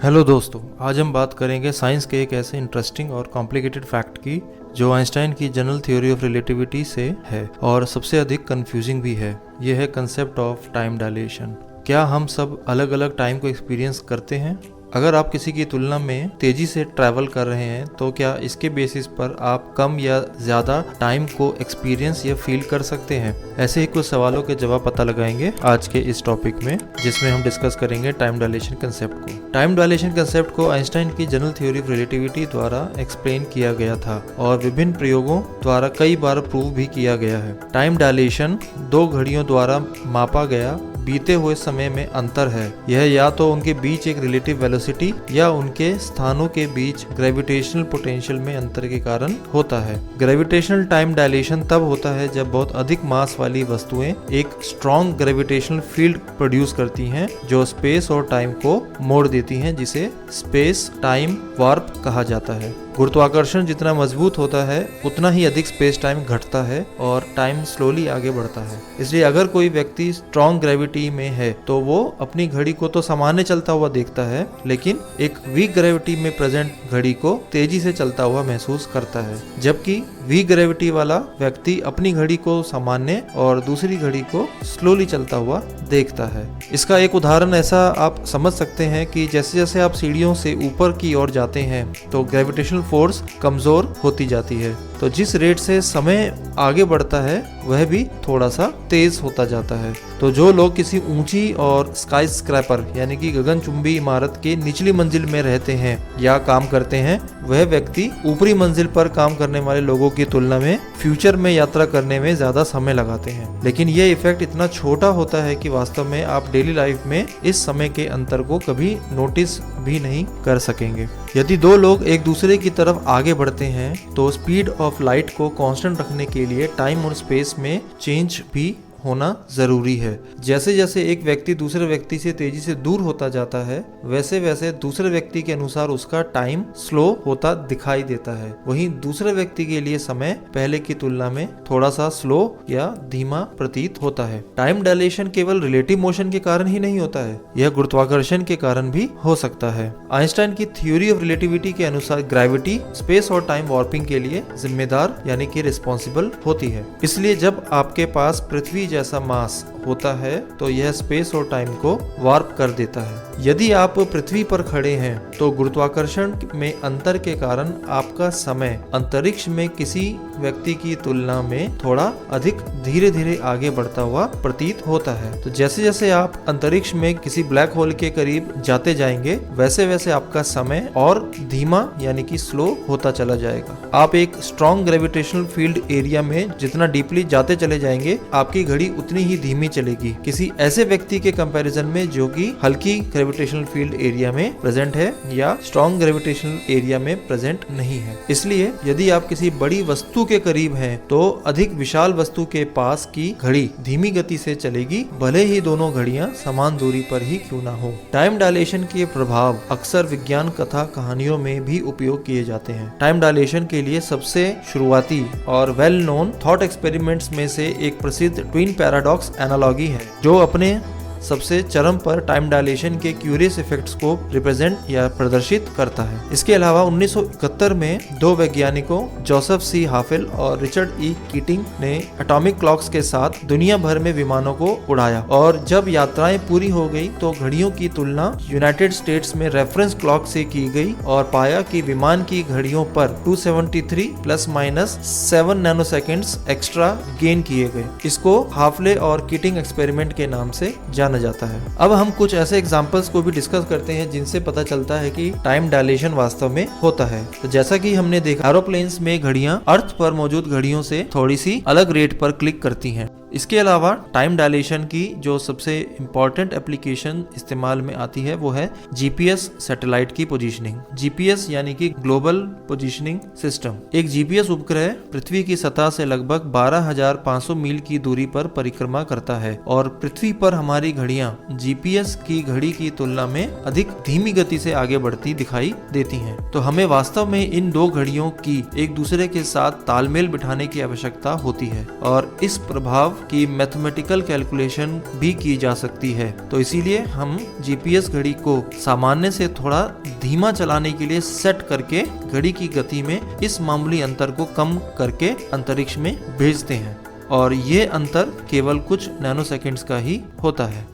Hello दोस्तों, आज हम बात करेंगे साइंस के एक ऐसे इंटरेस्टिंग और कॉम्प्लिकेटेड फैक्ट की जो आइंस्टाइन की जनरल थ्योरी ऑफ रिलेटिविटी से है और सबसे अधिक कंफ्यूजिंग भी है। यह है कंसेप्ट ऑफ टाइम डायलेशन। क्या हम सब अलग अलग टाइम को एक्सपीरियंस करते हैं? अगर आप किसी की तुलना में तेजी से ट्रैवल कर रहे हैं तो क्या इसके बेसिस पर आप कम या ज़्यादा टाइम को एक्सपीरियंस या फील कर सकते हैं? ऐसे ही कुछ सवालों के जवाब पता लगाएंगे आज के इस टॉपिक में, जिसमें हम डिस्कस करेंगे टाइम डायलेशन कंसेप्ट को। टाइम डायलेशन कंसेप्ट को आइंस्टाइन की जनरल थ्योरी ऑफ रिलेटिविटी द्वारा एक्सप्लेन किया गया था और विभिन्न प्रयोगों द्वारा कई बार प्रूव भी किया गया है। टाइम डायलेशन दो घड़ियों द्वारा मापा गया बीते हुए समय में अंतर है। यह या तो उनके बीच एक रिलेटिव वेलोसिटी या उनके स्थानों के बीच ग्रेविटेशनल पोटेंशियल में अंतर के कारण होता है। ग्रेविटेशनल टाइम डायलेशन तब होता है जब बहुत अधिक मास वाली वस्तुएं एक स्ट्रॉन्ग ग्रेविटेशनल फील्ड प्रोड्यूस करती हैं जो स्पेस और टाइम को मोड़ देती हैं, जिसे स्पेस टाइम वार्प कहा जाता है। गुरुत्वाकर्षण जितना मजबूत होता है उतना ही अधिक स्पेस टाइम घटता है और टाइम स्लोली आगे बढ़ता है। इसलिए अगर कोई व्यक्ति स्ट्रॉन्ग ग्रेविटी में है तो वो अपनी घड़ी को तो सामान्य चलता हुआ देखता है, लेकिन एक वीक ग्रेविटी में प्रेजेंट घड़ी को तेजी से चलता हुआ महसूस करता है, जबकि वीक ग्रेविटी वाला व्यक्ति अपनी घड़ी को सामान्य और दूसरी घड़ी को स्लोली चलता हुआ देखता है। इसका एक उदाहरण ऐसा आप समझ सकते हैं कि जैसे जैसे आप सीढ़ियों से ऊपर की ओर जाते हैं तो ग्रेविटेशनल फोर्स कमजोर होती जाती है, तो जिस रेट से समय आगे बढ़ता है वह भी थोड़ा सा तेज होता जाता है। तो जो लोग किसी ऊंची और स्काई स्क्रैपर यानी कि गगनचुंबी इमारत के निचली मंजिल में रहते हैं या काम करते हैं, वह व्यक्ति ऊपरी मंजिल पर काम करने वाले लोगों की तुलना में फ्यूचर में यात्रा करने में ज्यादा समय लगाते हैं। लेकिन यह इफेक्ट इतना छोटा होता है कि वास्तव में आप डेली लाइफ में इस समय के अंतर को कभी नोटिस भी नहीं कर सकेंगे। यदि दो लोग एक दूसरे की तरफ आगे बढ़ते हैं तो स्पीड ऑफ लाइट को कांस्टेंट रखने के लिए टाइम और स्पेस में चेंज भी होना जरूरी है। जैसे जैसे एक व्यक्ति दूसरे व्यक्ति से तेजी से दूर होता जाता है, वैसे वैसे दूसरे व्यक्ति के अनुसार उसका टाइम स्लो होता दिखाई देता है। वहीं दूसरे व्यक्ति के लिए समय पहले की तुलना में थोड़ा सा स्लो या धीमा प्रतीत होता है। टाइम डायलेशन केवल रिलेटिव मोशन के कारण ही नहीं होता है, यह गुरुत्वाकर्षण के कारण भी हो सकता है। आइंस्टाइन की थ्योरी ऑफ रिलेटिविटी के अनुसार ग्रेविटी स्पेस और टाइम वार्पिंग के लिए जिम्मेदार यानी कि रिस्पॉन्सिबल होती है। इसलिए जब आपके पास पृथ्वी जैसा मास होता है तो यह स्पेस और टाइम को वार्प कर देता है। यदि आप पृथ्वी पर खड़े हैं तो गुरुत्वाकर्षण में अंतर के कारण आपका समय अंतरिक्ष में किसी व्यक्ति की तुलना में थोड़ा अधिक धीरे धीरे आगे बढ़ता हुआ प्रतीत होता है। तो जैसे जैसे आप अंतरिक्ष में किसी ब्लैक होल के करीब जाते जाएंगे, वैसे वैसे आपका समय और धीमा यानी कि स्लो होता चला जाएगा। आप एक स्ट्रॉन्ग ग्रेविटेशनल फील्ड एरिया में जितना डीपली जाते चले जाएंगे, आपकी घड़ी उतनी ही धीमी चलेगी किसी ऐसे व्यक्ति के कंपैरिजन में जो कि हल्की ग्रेविटेशनल फील्ड एरिया में प्रेजेंट है या स्ट्रॉन्ग ग्रेविटेशनल एरिया में प्रेजेंट नहीं है। इसलिए यदि आप किसी बड़ी वस्तु के करीब हैं तो अधिक विशाल वस्तु के पास की घड़ी धीमी गति से चलेगी, भले ही दोनों घड़ियां समान दूरी पर ही क्यों ना हो। टाइम डायलेशन के प्रभाव अक्सर विज्ञान कथा कहानियों में भी उपयोग किए जाते हैं। टाइम डायलेशन के लिए सबसे शुरुआती और वेल नोन थॉट एक्सपेरिमेंट्स में से एक प्रसिद्ध ट्विन पैराडॉक्स एनालॉजी है, जो अपने सबसे चरम पर टाइम डायलेशन के क्यूरियस इफेक्ट्स को रिप्रेजेंट या प्रदर्शित करता है। इसके अलावा 1971 में दो वैज्ञानिकों जोसेफ सी हाफेल और रिचर्ड ई कीटिंग ने एटॉमिक क्लॉक्स के साथ दुनिया भर में विमानों को उड़ाया और जब यात्राएं पूरी हो गई तो घड़ियों की तुलना यूनाइटेड स्टेट्स में रेफरेंस क्लॉक से की गई और पाया कि विमान की घड़ियों पर 273 प्लस माइनस 7 नैनोसेकंड्स एक्स्ट्रा गेन किए गए। इसको हाफले और कीटिंग एक्सपेरिमेंट के नाम से जाना जाता है। अब हम कुछ ऐसे एग्जांपल्स को भी डिस्कस करते हैं जिनसे पता चलता है कि टाइम डायलेशन वास्तव में होता है। तो जैसा कि हमने देखा, एरोप्लेन्स में घड़ियां अर्थ पर मौजूद घड़ियों से थोड़ी सी अलग रेट पर क्लिक करती हैं। इसके अलावा टाइम डायलेशन की जो सबसे इम्पोर्टेंट एप्लीकेशन इस्तेमाल में आती है वो है जीपीएस सैटेलाइट की पोजीशनिंग। जीपीएस यानी कि ग्लोबल पोजीशनिंग सिस्टम। एक जीपीएस उपग्रह पृथ्वी की सतह से लगभग 12,500 मील की दूरी पर परिक्रमा करता है और पृथ्वी पर हमारी घड़ियां जीपीएस की घड़ी की तुलना में अधिक धीमी गति से आगे बढ़ती दिखाई देती हैं। तो हमें वास्तव में इन दो घड़ियों की एक दूसरे के साथ तालमेल बिठाने की आवश्यकता होती है और इस प्रभाव कि मैथमेटिकल कैलकुलेशन भी की जा सकती है। तो इसीलिए हम जीपीएस घड़ी को सामान्य से थोड़ा धीमा चलाने के लिए सेट करके घड़ी की गति में इस मामूली अंतर को कम करके अंतरिक्ष में भेजते हैं और ये अंतर केवल कुछ नैनोसेकंड्स का ही होता है।